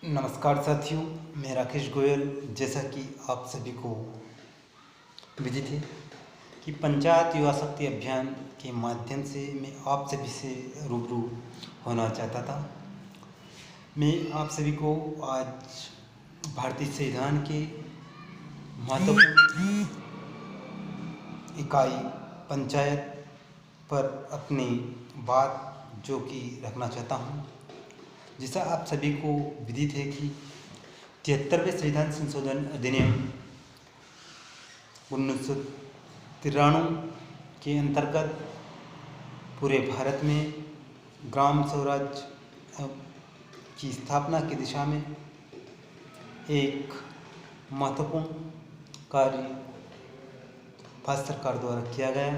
नमस्कार साथियों, मैं राकेश गोयल। जैसा कि आप सभी को विदित है कि पंचायत युवा शक्ति अभियान के माध्यम से मैं आप सभी से रूबरू होना चाहता था। मैं आप सभी को आज भारतीय संविधान के महत्वपूर्ण इकाई पंचायत पर अपनी बात जो कि रखना चाहता हूँ। जैसा आप सभी को विदित है कि 73वें संविधान संशोधन अधिनियम 1993 के अंतर्गत पूरे भारत में ग्राम स्वराज की स्थापना की दिशा में एक महत्वपूर्ण कार्य भारत सरकार द्वारा किया गया।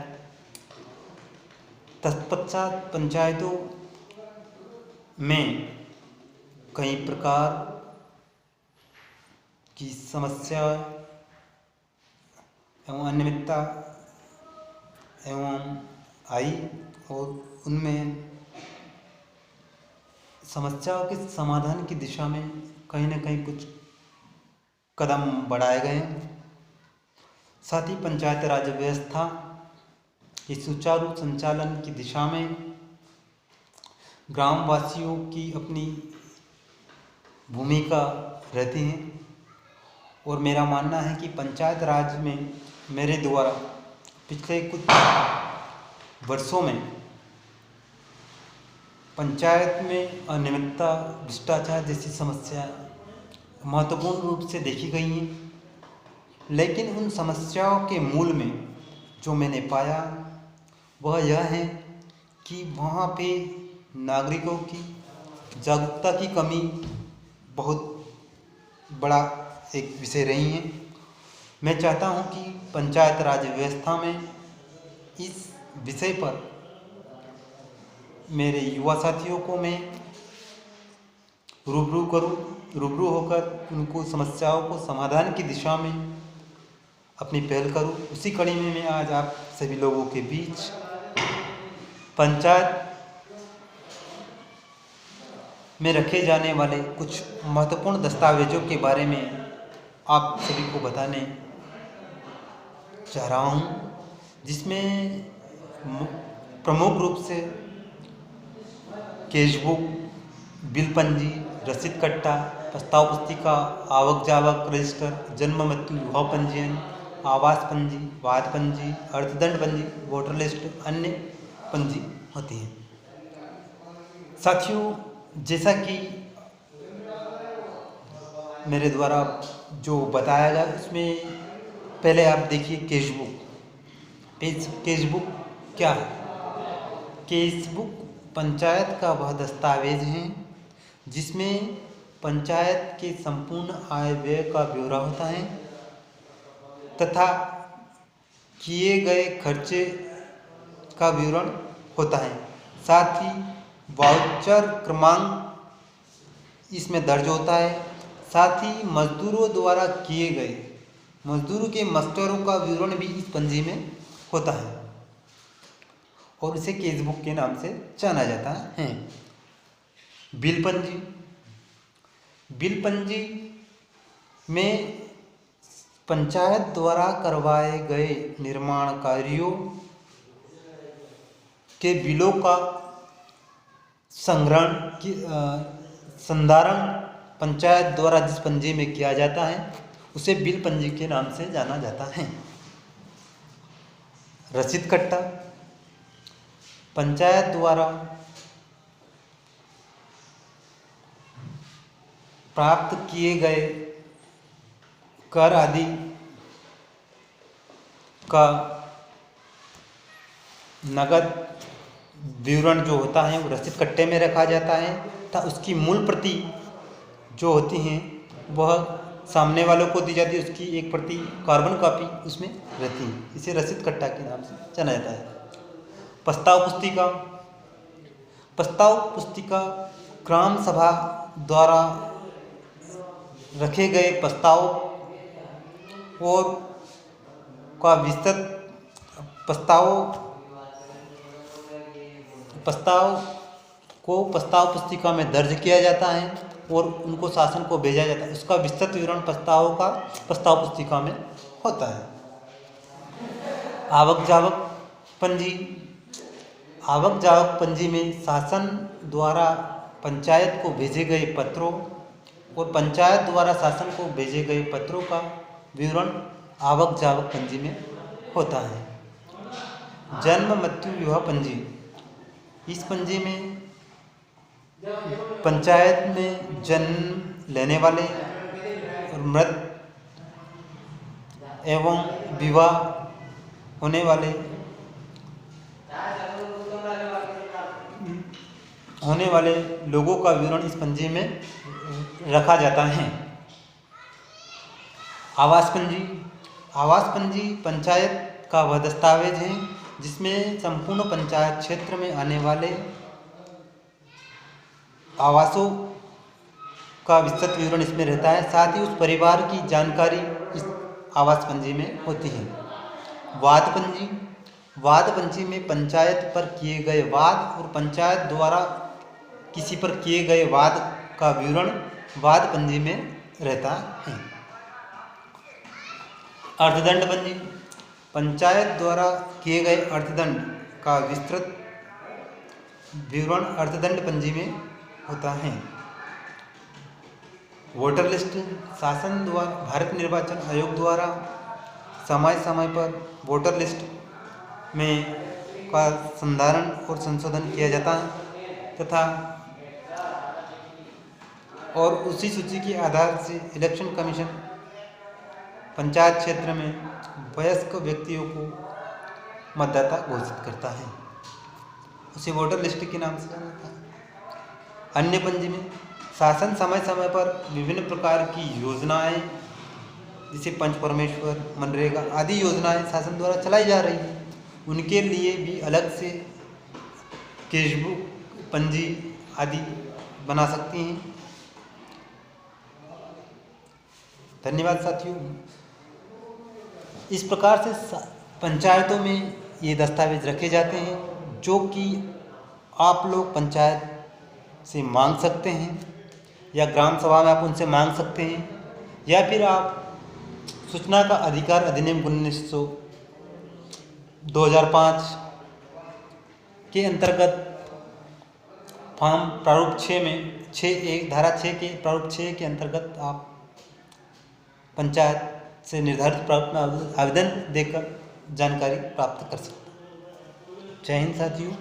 तत्पश्चात पंचायतों में कई प्रकार की समस्या एवं अनियमितता एवं आई और उनमें समस्याओं के समाधान की दिशा में कहीं न कहीं कुछ कदम बढ़ाए गए। साथ ही पंचायत राज व्यवस्था के सुचारू संचालन की दिशा में ग्रामवासियों की अपनी भूमिका रहती है और मेरा मानना है कि पंचायत राज में मेरे द्वारा पिछले कुछ वर्षों में पंचायत में अनियमितता, भ्रष्टाचार जैसी समस्या महत्वपूर्ण रूप से देखी गई हैं। लेकिन उन समस्याओं के मूल में जो मैंने पाया वह यह है कि वहाँ पे नागरिकों की जागरूकता की कमी बहुत बड़ा एक विषय रही है। मैं चाहता हूँ कि पंचायत राज व्यवस्था में इस विषय पर मेरे युवा साथियों को मैं रूबरू होकर उनको समस्याओं को समाधान की दिशा में अपनी पहल करूँ। उसी कड़ी में मैं आज आप सभी लोगों के बीच पंचायत में रखे जाने वाले कुछ महत्वपूर्ण दस्तावेजों के बारे में आप सभी को बताने जा रहा हूँ, जिसमें प्रमुख रूप से केशबुक, बिल पंजी, रसीद कट्टा, प्रस्ताव पुस्तिका, आवक जावक रजिस्टर, जन्म मृत्यु विवाह पंजीयन, आवास पंजी, वाद पंजी, अर्थदंड पंजी, वोटर लिस्ट, अन्य पंजी होती हैं। साथियों, जैसा कि मेरे द्वारा जो बताया गया उसमें पहले आप देखिए केशबुक क्या है। केशबुक पंचायत का वह दस्तावेज है जिसमें पंचायत के संपूर्ण आय व्यय का ब्यौरा होता है तथा किए गए खर्चे का विवरण होता है। साथ ही वाउचर क्रमांक इसमें दर्ज होता है। साथ ही मजदूरों द्वारा किए गए मजदूरों के मस्टरों का विवरण भी इस पंजी में होता है और इसे केशबुक के नाम से जाना जाता है। बिल पंजी में पंचायत द्वारा करवाए गए निर्माण कार्यों के बिलों का संधारण पंचायत द्वारा जिस पंजी में किया जाता है उसे बिल पंजी के नाम से जाना जाता है। रसीद कट्टा पंचायत द्वारा प्राप्त किए गए कर आदि का नगद विवरण जो होता है वो रसीद कट्टे में रखा जाता है तथा उसकी मूल प्रति जो होती हैं वह सामने वालों को दी जाती है। उसकी एक प्रति कार्बन कॉपी उसमें रहती है। इसे रसीद कट्टा के नाम से जाना जाता है। प्रस्ताव पुस्तिका ग्राम सभा द्वारा रखे गए प्रस्ताव और का विस्तृत प्रस्ताव को प्रस्ताव पुस्तिका में दर्ज किया जाता है और उनको शासन को भेजा जाता है, उसका विस्तृत विवरण प्रस्ताव पुस्तिका में होता है। आवक जावक पंजी। आवक जावक पंजी में शासन द्वारा पंचायत को भेजे गए पत्रों और पंचायत द्वारा शासन को भेजे गए पत्रों का विवरण आवक जावक पंजी में होता है। जन्म मृत्यु विवाह पंजी। इस पंजी में पंचायत में जन्म लेने वाले और मृत एवं विवाह होने वाले लोगों का विवरण इस पंजी में रखा जाता है। आवास पंजी। आवास पंजी पंचायत का वह दस्तावेज है जिसमें संपूर्ण पंचायत क्षेत्र में आने वाले आवासों का विस्तृत विवरण इसमें रहता है। साथ ही उस परिवार की जानकारी इस आवास पंजी में होती है। वाद पंजी। वाद पंजी में पंचायत पर किए गए वाद और पंचायत द्वारा किसी पर किए गए वाद का विवरण वाद पंजी में रहता है। अर्थदंड पंजी। पंचायत द्वारा किए गए अर्थदंड का विस्तृत विवरण अर्थदंड पंजी में होता है। Voter list. शासन द्वारा भारत निर्वाचन आयोग द्वारा समय समय पर वोटर लिस्ट में का संधारण और संशोधन किया जाता है तथा और उसी सूची के आधार से इलेक्शन कमीशन पंचायत क्षेत्र में वयस्क व्यक्तियों को मतदाता घोषित करता है, उसे वोटर लिस्ट के नाम से जाना जाता है। अन्य पंजी में शासन समय समय पर विभिन्न प्रकार की योजनाएं जैसे पंच परमेश्वर, मनरेगा आदि योजनाएं शासन द्वारा चलाई जा रही हैं, उनके लिए भी अलग से केशबुक पंजी आदि बना सकती हैं। धन्यवाद साथियों। इस प्रकार से पंचायतों में ये दस्तावेज रखे जाते हैं जो कि आप लोग पंचायत से मांग सकते हैं या ग्राम सभा में आप उनसे मांग सकते हैं या फिर आप सूचना का अधिकार अधिनियम 2005 के अंतर्गत फॉर्म प्रारूप 6 में 6(1) धारा 6 के प्रारूप 6 के अंतर्गत आप पंचायत से निर्धारित प्रारूप में आवेदन देकर जानकारी प्राप्त कर सकते हैं। जय हिंद साथियों।